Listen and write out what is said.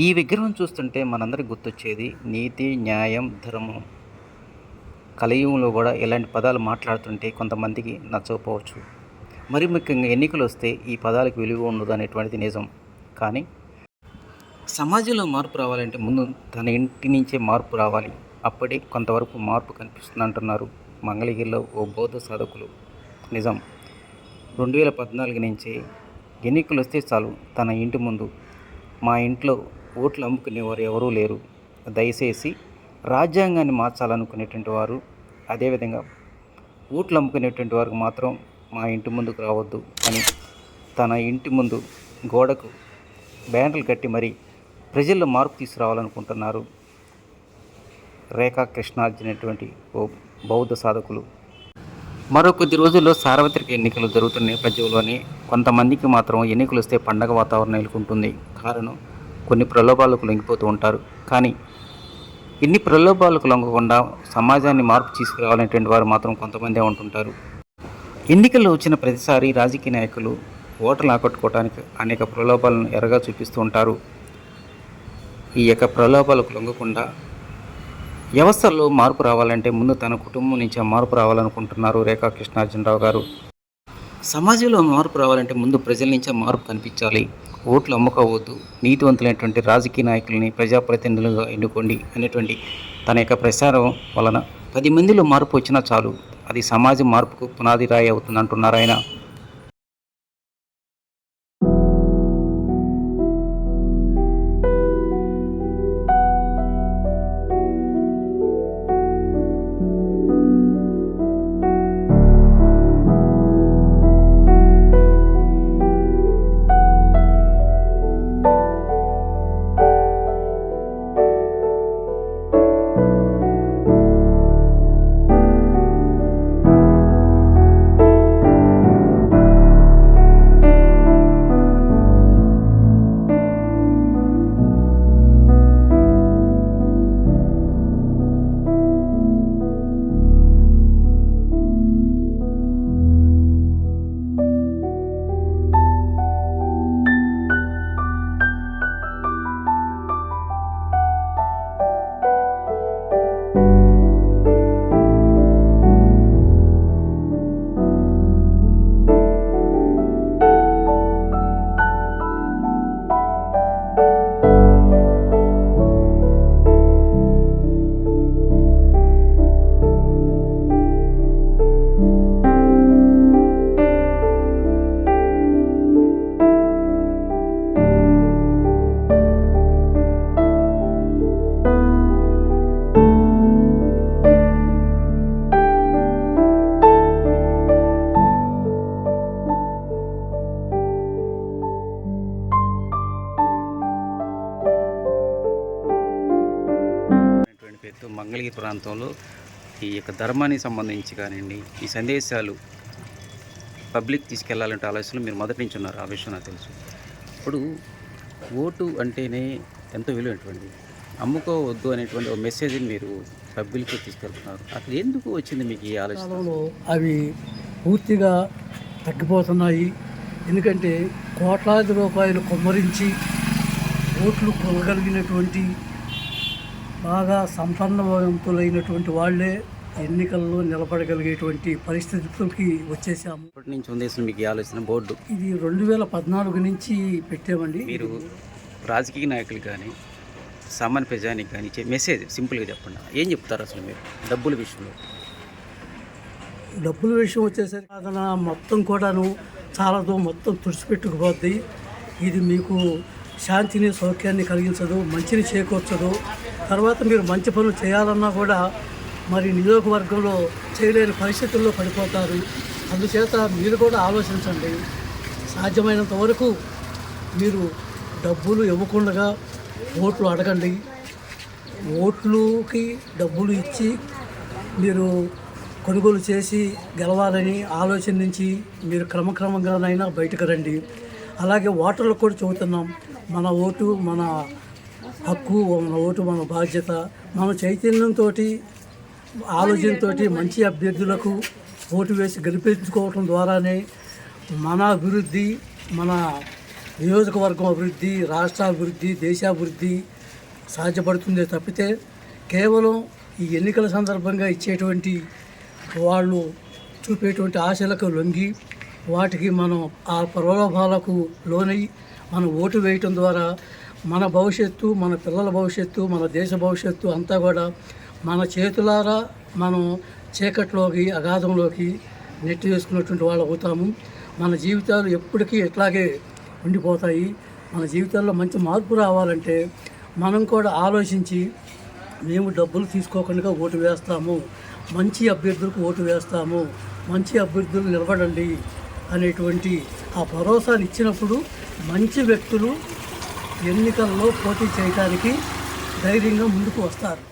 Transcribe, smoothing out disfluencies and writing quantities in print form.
ఈ విగ్రహం చూస్తుంటే మనందరికి గుర్తొచ్చేది నీతి, న్యాయం, ధర్మం. కలియుగంలో కూడా ఇలాంటి పదాలు మాట్లాడుతుంటే కొంతమందికి నచ్చకపోవచ్చు. మరి ముఖ్యంగా ఎన్నికలు వస్తే ఈ పదాలకు విలువ ఉండదు అనేటువంటిది నిజం. కానీ సమాజంలో మార్పు రావాలంటే ముందు తన ఇంటి నుంచే మార్పు రావాలి. అప్పుడే కొంతవరకు మార్పు కనిపిస్తుంది అంటున్నారు మంగళగిరిలో ఓ బౌద్ధ సాధకులు. నిజం. 2014 నుంచే ఎన్నికలు వస్తే చాలు తన ఇంటి ముందు మా ఇంట్లో ఓట్లు అమ్ముకునేవారు ఎవరూ లేరు, దయచేసి రాజ్యాంగాన్ని మార్చాలనుకునేటువంటి వారు, అదేవిధంగా ఓట్లు అమ్ముకునేటువంటి వారికి మాత్రం మా ఇంటి ముందుకు రావద్దు అని తన ఇంటి ముందు గోడకు బ్యానర్లు కట్టి మరి ప్రజల్లో మార్పు తీసుకురావాలనుకుంటున్నారు రేఖా కృష్ణార్జున అనేటువంటి ఓ బౌద్ధ సాధకులు. మరో కొద్ది రోజుల్లో సార్వత్రిక ఎన్నికలు జరుగుతున్న నేపథ్యంలోనే కొంతమందికి మాత్రం ఎన్నికలు వస్తే పండగ వాతావరణం నెలకొంటుంది. కారణం కొన్ని ప్రలోభాలకు లొంగిపోతూ ఉంటారు. కానీ ఇన్ని ప్రలోభాలకు లొంగకుండా సమాజాన్ని మార్పు తీసుకురావాలనేటువంటి వారు మాత్రం కొంతమందే ఉంటుంటారు. ఎన్నికల్లో వచ్చిన ప్రతిసారి రాజకీయ నాయకులు ఓటర్లు ఆకట్టుకోవడానికి అనేక ప్రలోభాలను ఎరగా చూపిస్తూ ఉంటారు. ఈ యొక్క ప్రలోభాలకు లొంగకుండా వ్యవస్థల్లో మార్పు రావాలంటే ముందు తన కుటుంబం నుంచి మార్పు రావాలనుకుంటున్నారు రేఖా కృష్ణార్జునరావు గారు. సమాజంలో మార్పు రావాలంటే ముందు ప్రజల నుంచే మార్పు కనిపించాలి. ఓట్లు అమ్ముకోవద్దు, నీతివంతులైనటువంటి రాజకీయ నాయకులని ప్రజాప్రతినిధులుగా ఎన్నుకోండి అనేటువంటి తన యొక్క ప్రచారం వలన 10 మందిలో మార్పు వచ్చినా చాలు, అది సమాజం మార్పుకు పునాది రాయి అవుతుంది అంటున్నారు ఆయన. మంగళగిరి ప్రాంతంలో ఈ యొక్క ధర్మానికి సంబంధించి కానివ్వండి, ఈ సందేశాలు పబ్లిక్ తీసుకెళ్లాలంటే ఆలోచనలు మీరు మొదటి నుంచి ఉన్నారు, ఆ విషయం నాకు తెలుసు. ఇప్పుడు ఓటు అంటేనే ఎంతో విలువైనటువంటిది, అమ్ముకోవద్దు అనేటువంటి ఒక మెసేజ్ని మీరు పబ్లిక్కి తీసుకెళ్తున్నారు. అసలు ఎందుకు వచ్చింది మీకు ఈ ఆలోచన? అవి పూర్తిగా తగ్గిపోతున్నాయి. ఎందుకంటే కోట్లాది రూపాయలు కొమ్మరించి ఓట్లు కొనగలిగినటువంటి బాగా సంపన్నవంతులైనటువంటి వాళ్ళే ఎన్నికల్లో నిలబడగలిగేటువంటి పరిస్థితులకి వచ్చేసాము. ఇప్పటి నుంచి ఉంది అసలు మీకు ఈ ఆలోచన? బోర్డు ఇది 2014 నుంచి పెట్టామండి. మీరు రాజకీయ నాయకులు కానీ సామాన్య ప్రజానికి కానీ ఇచ్చే మెసేజ్ సింపుల్గా చెప్పండి, ఏం చెప్తారు అసలు మీరు డబ్బుల విషయంలో? డబ్బుల విషయం వచ్చేసరికి సాధన మొత్తం కూడాను చాలాదో, మొత్తం తుడిచిపెట్టుకుపోద్ది. ఇది మీకు శాంతిని, సౌఖ్యాన్ని కలిగించదు, మంచిని చేకూర్చదు. తర్వాత మీరు మంచి పనులు చేయాలన్నా కూడా మరి నియోజకవర్గంలో చేయలేని పరిస్థితుల్లో పడిపోతారు. అందుచేత మీరు కూడా ఆలోచించండి. సాధ్యమైనంత వరకు మీరు డబ్బులు ఇవ్వకుండా ఓట్లు అడగండి. ఓట్లుకి డబ్బులు ఇచ్చి మీరు కొనుగోలు చేసి గెలవాలని ఆలోచన నుంచి మీరు క్రమక్రమంగానైనా బయటకు రండి. అలాగే ఓటర్లకు కూడా చెబుతున్నాం, మన ఓటు మన హక్కు, మన ఓటు మన బాధ్యత. మన చైతన్యంతో, ఆలోచనతో మంచి అభ్యర్థులకు ఓటు వేసి గెలిపించుకోవటం ద్వారానే మన అభివృద్ధి, మన నియోజకవర్గం అభివృద్ధి, రాష్ట్ర అభివృద్ధి, దేశాభివృద్ధి సాధ్యపడుతుందే తప్పితే కేవలం ఈ ఎన్నికల సందర్భంగా ఇచ్చేటువంటి వాళ్ళు చూపేటువంటి ఆశలకు లొంగి వాటికి మనం ఆ ప్రలోభాలకు లోనై మనం ఓటు వేయటం ద్వారా మన భవిష్యత్తు, మన పిల్లల భవిష్యత్తు, మన దేశ భవిష్యత్తు అంతా కూడా మన చేతులారా మనం చీకట్లోకి అగాధంలోకి నెట్టి వేసుకున్నటువంటి వాళ్ళు అవుతాము. మన జీవితాలు ఎప్పటికీ ఇట్లాగే ఉండిపోతాయి. మన జీవితాల్లో మంచి మార్పు రావాలంటే మనం కూడా ఆలోచించి మేము డబ్బులు తీసుకోకుండా ఓటు వేస్తాము, మంచి అభ్యర్థులకు ఓటు వేస్తాము, మంచి అభ్యర్థులు నిలబడండి అనేటువంటి ఆ భరోసాని ఇచ్చినప్పుడు మంచి వ్యక్తులు ఎన్నికల్లో పోటీ చేయడానికి ధైర్యంగా ముందుకు వస్తారు.